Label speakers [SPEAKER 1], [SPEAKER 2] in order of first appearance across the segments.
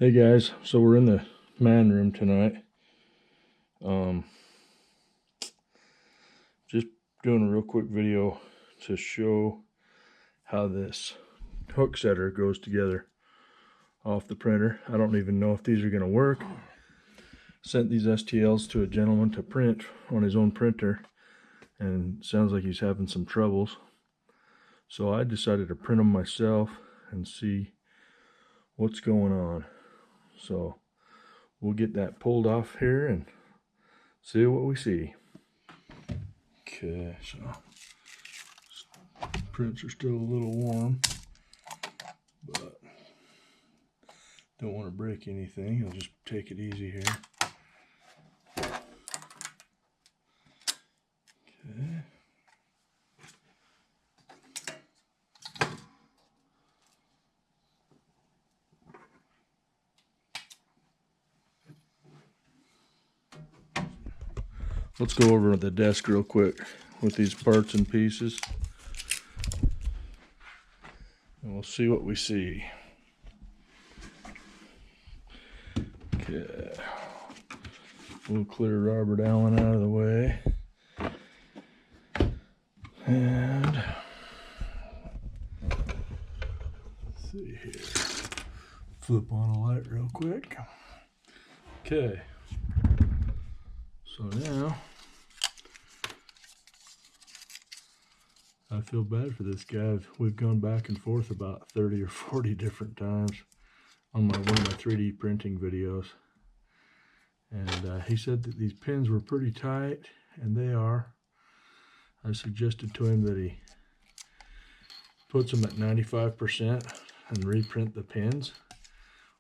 [SPEAKER 1] Hey guys, so we're in the man room tonight. Just doing a real quick video to show how this hook setter goes together off the printer. I don't even know if these are going to work. Sent these STLs to a gentleman to print on his own printer, and sounds like he's having some troubles. So I decided to print them myself and see what's going on. So we'll get that pulled off here and see what we see. Okay, so prints are still a little warm, but don't want to break anything. I'll just take it easy here. Okay. Let's go over to the desk real quick with these parts and pieces, and we'll see what we see. Okay, we'll clear Robert Allen out of the way, and let's see here. Flip on a light real quick. Okay, so now I feel bad for this guy. We've gone back and forth about 30 or 40 different times on one of my 3D printing videos, and he said that these pins were pretty tight, and they are. I suggested to him that he puts them at 95% and reprint the pins,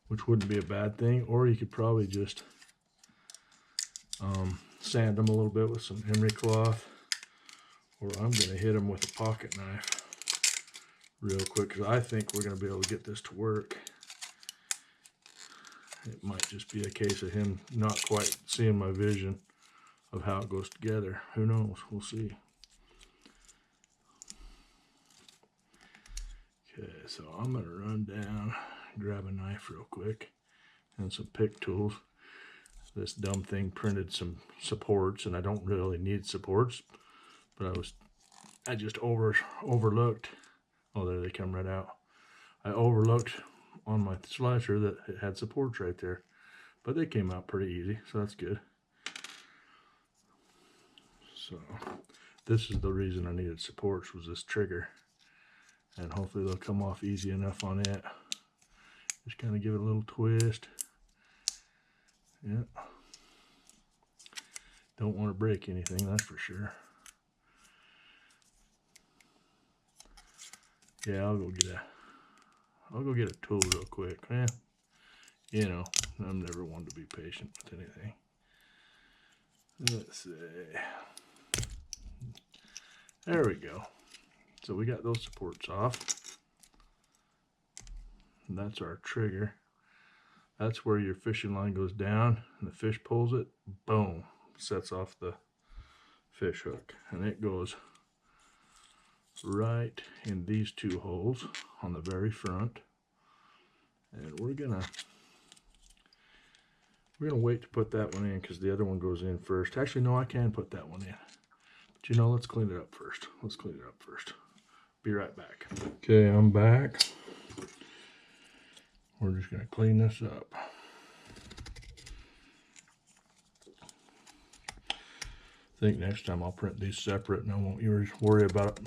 [SPEAKER 1] which wouldn't be a bad thing, or you could probably just sand them a little bit with some emery cloth, or I'm going to hit them with a pocket knife real quick, because I think we're going to be able to get this to work. It might just be a case of him not quite seeing my vision of how it goes together. Who knows? We'll see. Okay, so I'm going to run down, grab a knife real quick, and some pick tools. This dumb thing printed some supports, and I don't really need supports, but I just overlooked. Oh, there they come right out. I overlooked on my slasher that it had supports right there, but they came out pretty easy, so that's good. So this is the reason I needed supports, was this trigger, and hopefully they'll come off easy enough on it. Just kind of give it a little twist. Yeah, don't want to break anything, that's for sure. Yeah, I'll go get a tool real quick. You know, I'm never one to be patient with anything. Let's see. There we go. So we got those supports off. And that's our trigger. That's where your fishing line goes down and the fish pulls it. Boom. Sets off the fish hook. And it goes right in these two holes on the very front. And we're gonna wait to put that one in because the other one goes in first. Actually, no, I can put that one in. But you know, let's clean it up first. Be right back. Okay, I'm back. We're just gonna clean this up. I think next time I'll print these separate, and I won't worry about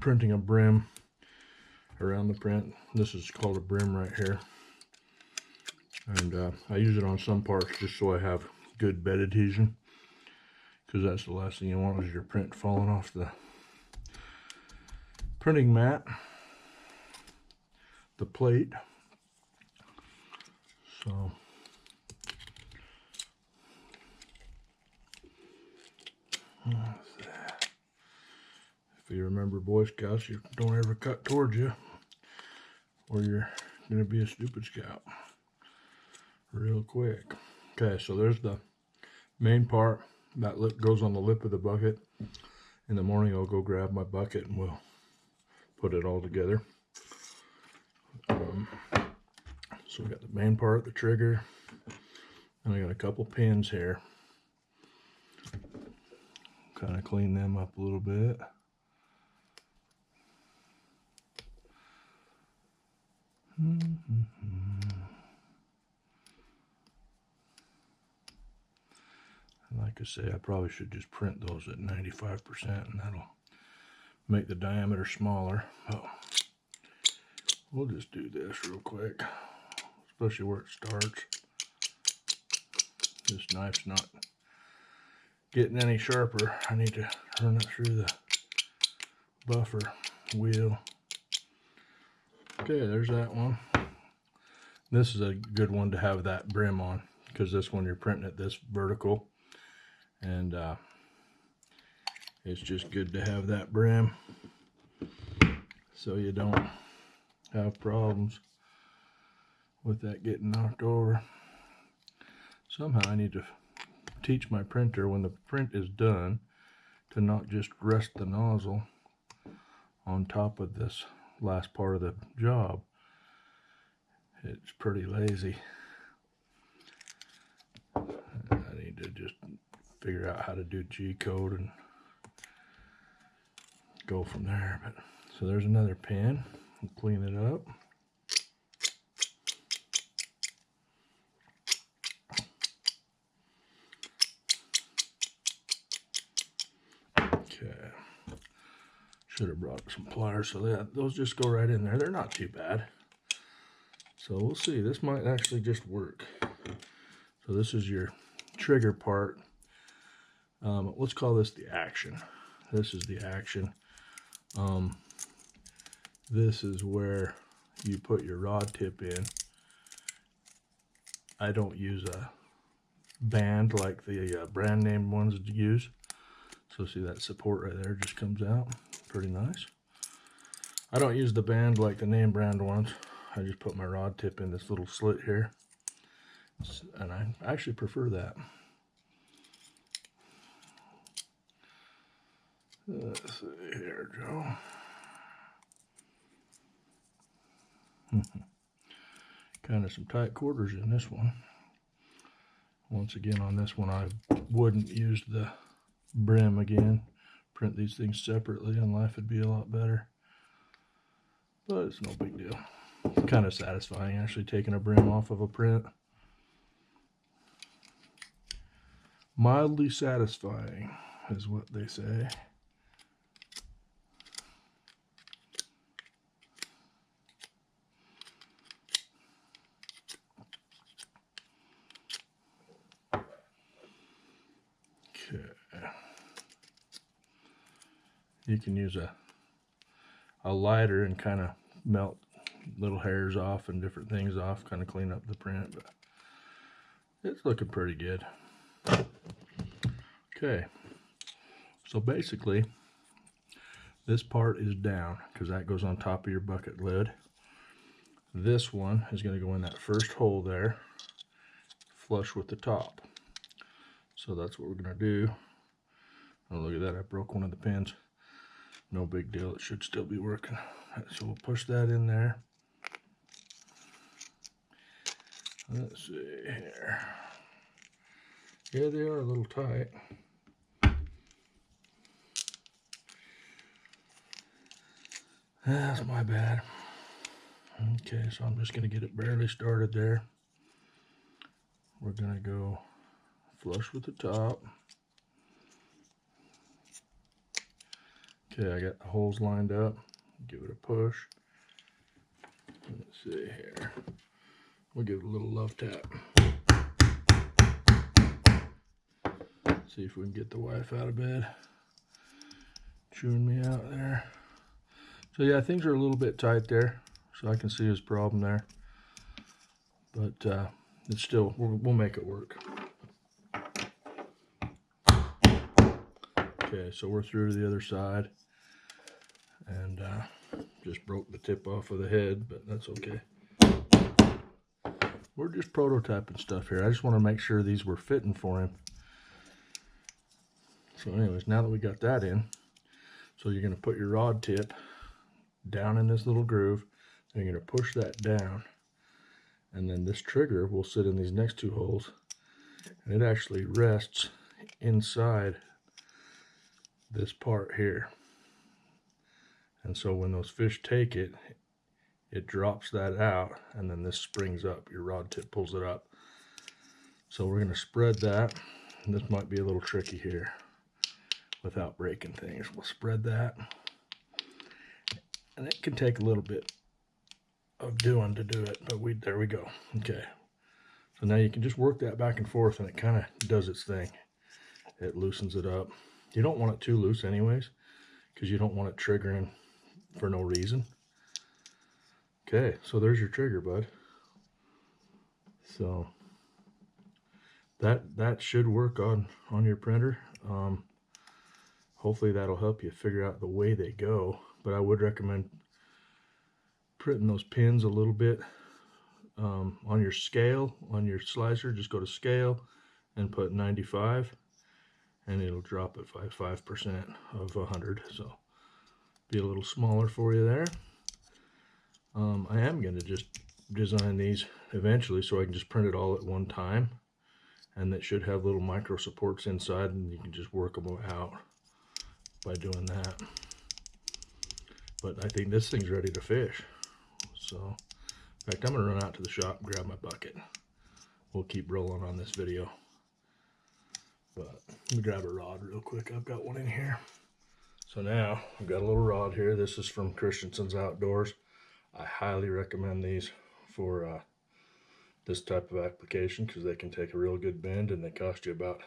[SPEAKER 1] printing a brim around the print. This is called a brim right here, and I use it on some parts just so I have good bed adhesion, because that's the last thing you want is your print falling off the printing mat, the plate. So if you remember Boy Scouts, you don't ever cut towards you, or you're gonna be a stupid scout real quick. Okay, so there's the main part that goes on the lip of the bucket. In the morning I'll go grab my bucket and we'll put it all together. So we got the main part, the trigger, and I got a couple pins here. Kind of clean them up a little bit. Like I say, I probably should just print those at 95%, and that'll make the diameter smaller. Oh, we'll just do this real quick, especially where it starts. This knife's not getting any sharper. I need to run it through the buffer wheel. Okay, there's that one. This is a good one to have that brim on, because this one you're printing at this vertical, and it's just good to have that brim so you don't have problems with that getting knocked over. Somehow I need to teach my printer, when the print is done, to not just rest the nozzle on top of this last part of the job. It's pretty lazy. I need to just figure out how to do G-code and go from there. But so there's another pin. We'll clean it up. Okay. Should have brought some pliers, so that those just go right in there. They're not too bad. So we'll see. This might actually just work. So this is your trigger part. Let's call this the action. This is the action. This is where you put your rod tip in. I don't use a band like the brand name ones that you use. So see that support right there just comes out. Pretty nice. I don't use the band like the name brand ones. I just put my rod tip in this little slit here. And I actually prefer that. Let's see here, Joe. Kind of some tight quarters in this one. Once again, on this one, I wouldn't use the brim again. Print these things separately, and life would be a lot better. But it's no big deal. It's kind of satisfying actually taking a brim off of a print. Mildly satisfying is what they say. Okay. You can use a lighter and kind of melt little hairs off and different things off, kind of clean up the print, but it's looking pretty good. Okay, so basically this part is down because that goes on top of your bucket lid. This one is going to go in that first hole there, flush with the top. So that's what we're going to do. Oh, look at that, I broke one of the pins. No big deal, it should still be working. So we'll push that in there. Let's see here. Yeah, they are a little tight. That's my bad. Okay, so I'm just going to get it barely started there. We're going to go flush with the top. Okay, I got the holes lined up. Give it a push. Let's see here. We'll give it a little love tap. See if we can get the wife out of bed. Chewing me out there. So yeah, things are a little bit tight there. So I can see his problem there. But it's still, we'll make it work. Okay, so we're through to the other side. And just broke the tip off of the head, but that's okay. We're just prototyping stuff here. I just want to make sure these were fitting for him. So anyways, now that we got that in, so you're going to put your rod tip down in this little groove, and you're going to push that down, And then this trigger will sit in these next two holes, and it actually rests inside this part here. And so when those fish take it, it drops that out, and then this springs up. Your rod tip pulls it up. So we're going to spread that. And this might be a little tricky here without breaking things. We'll spread that. And it can take a little bit of doing to do it, but there we go. Okay. So now you can just work that back and forth, and it kind of does its thing. It loosens it up. You don't want it too loose anyways, because you don't want it triggering for no reason. Okay, so there's your trigger, bud. So that should work on your printer. Hopefully that'll help you figure out the way they go, but I would recommend printing those pins a little bit on your scale, on your slicer. Just go to scale and put 95, and it'll drop it by 5% of 100, so be a little smaller for you there. I am going to just design these eventually so I can just print it all at one time, and that should have little micro supports inside, and you can just work them out by doing that. But I think this thing's ready to fish. So in fact, I'm going to run out to the shop and grab my bucket. We'll keep rolling on this video, but let me grab a rod real quick. I've got one in here. So now I've got a little rod here. This is from Christensen's Outdoors. I highly recommend these for this type of application, because they can take a real good bend, and they cost you about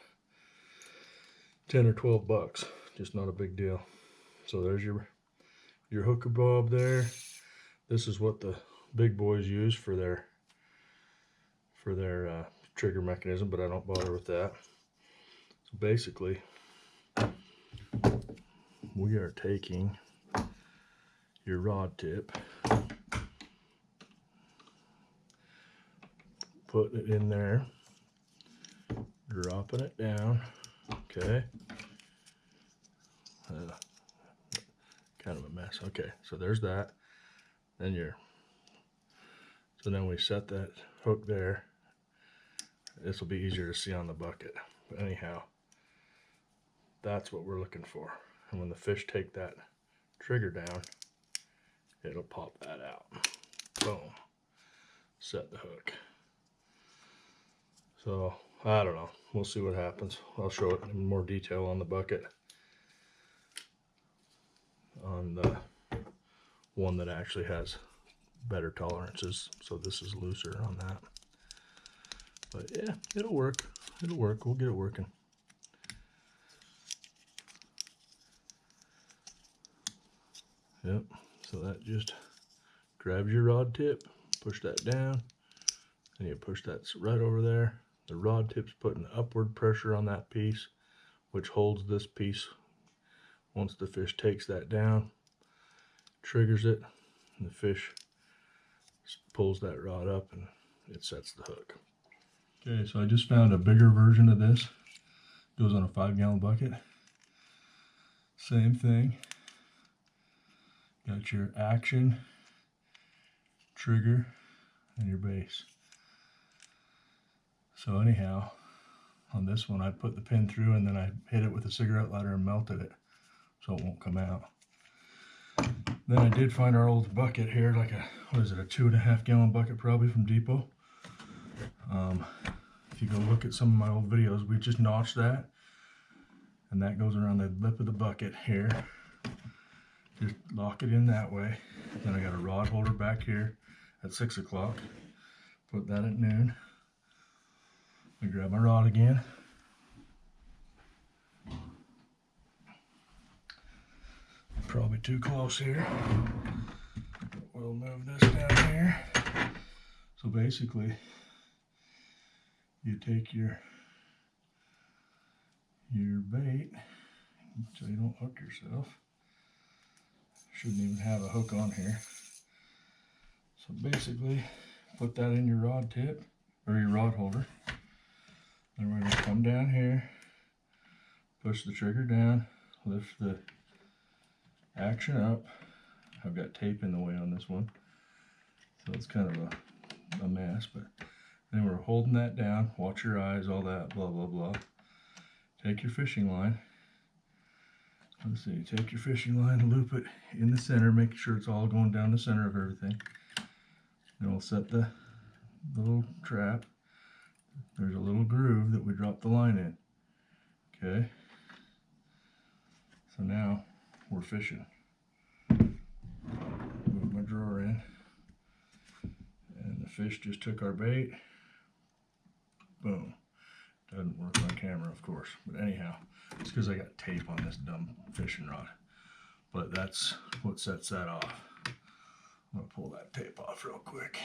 [SPEAKER 1] 10 or 12 bucks. Just not a big deal. So there's your hooker bob there. This is what the big boys use for their trigger mechanism, but I don't bother with that. So basically, we are taking your rod tip, putting it in there, dropping it down. Okay. Kind of a mess. Okay, so there's that. Then so then we set that hook there. This will be easier to see on the bucket. But anyhow, that's what we're looking for. And when the fish take that trigger down, it'll pop that out. Boom. Set the hook. So I don't know. We'll see what happens. I'll show it in more detail on the bucket, on the one that actually has better tolerances. So this is looser on that. But yeah, it'll work. It'll work. We'll get it working. Yep. So that just grabs your rod tip, push that down, and you push that right over there. The rod tip's putting upward pressure on that piece, which holds this piece. Once the fish takes that down, triggers it, and the fish pulls that rod up, and it sets the hook. Okay, so I just found a bigger version of this. Goes on a 5-gallon bucket. Same thing. Got your action, trigger, and your base. So anyhow, on this one I put the pin through, and then I hit it with a cigarette lighter and melted it so it won't come out. Then I did find our old bucket here, like a 2.5-gallon bucket probably from Depot. If you go look at some of my old videos, we just notched that, and that goes around the lip of the bucket here. Just lock it in that way. Then I got a rod holder back here at 6 o'clock. Put that at noon. I grab my rod again. Probably too close here. We'll move this down here. So basically, you take your bait, so you don't hook yourself. Shouldn't even have a hook on here. So basically, put that in your rod tip, or your rod holder. Then we're going to come down here, push the trigger down, lift the action up. I've got tape in the way on this one, so it's kind of a a mess, but then we're holding that down. Watch your eyes, all that, blah, blah, blah. Take your fishing line. Let's see, take your fishing line, loop it in the center, make sure it's all going down the center of everything. Then we'll set the little trap. There's a little groove that we drop the line in. Okay. So now we're fishing. Move my drawer in. And the fish just took our bait. Boom. Doesn't work on camera, of course. But anyhow, it's because I got tape on this dumb fishing rod. But that's what sets that off. I'm going to pull that tape off real quick.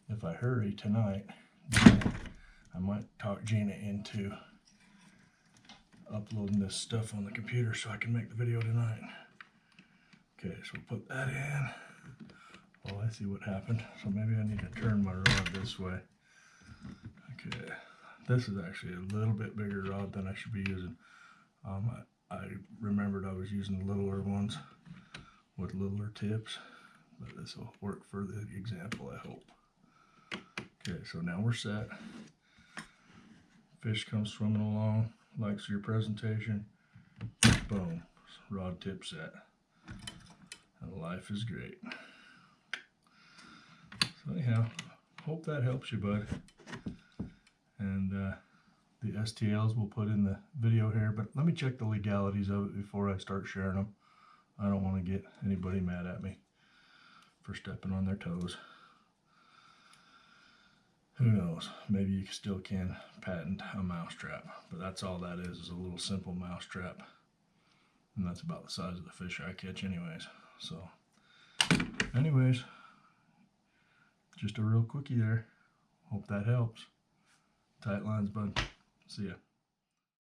[SPEAKER 1] If I hurry tonight, I might talk Gina into uploading this stuff on the computer so I can make the video tonight. Okay, so we'll put that in. Oh, I see what happened. So maybe I need to turn my rod this way. Okay, this is actually a little bit bigger rod than I should be using. I remembered I was using the littler ones with littler tips, but this will work for the example, I hope. Okay, so now we're set. Fish comes swimming along, likes your presentation. Boom, rod tip set. And life is great. So anyhow, hope that helps you, bud. And the STLs we'll put in the video here, but let me check the legalities of it before I start sharing them. I don't want to get anybody mad at me for stepping on their toes. Who knows, maybe you still can patent a mousetrap, but that's all that is a little simple mousetrap. And that's about the size of the fish I catch anyways. So anyways, just a real quickie there. Hope that helps. Tight lines, bud. See ya.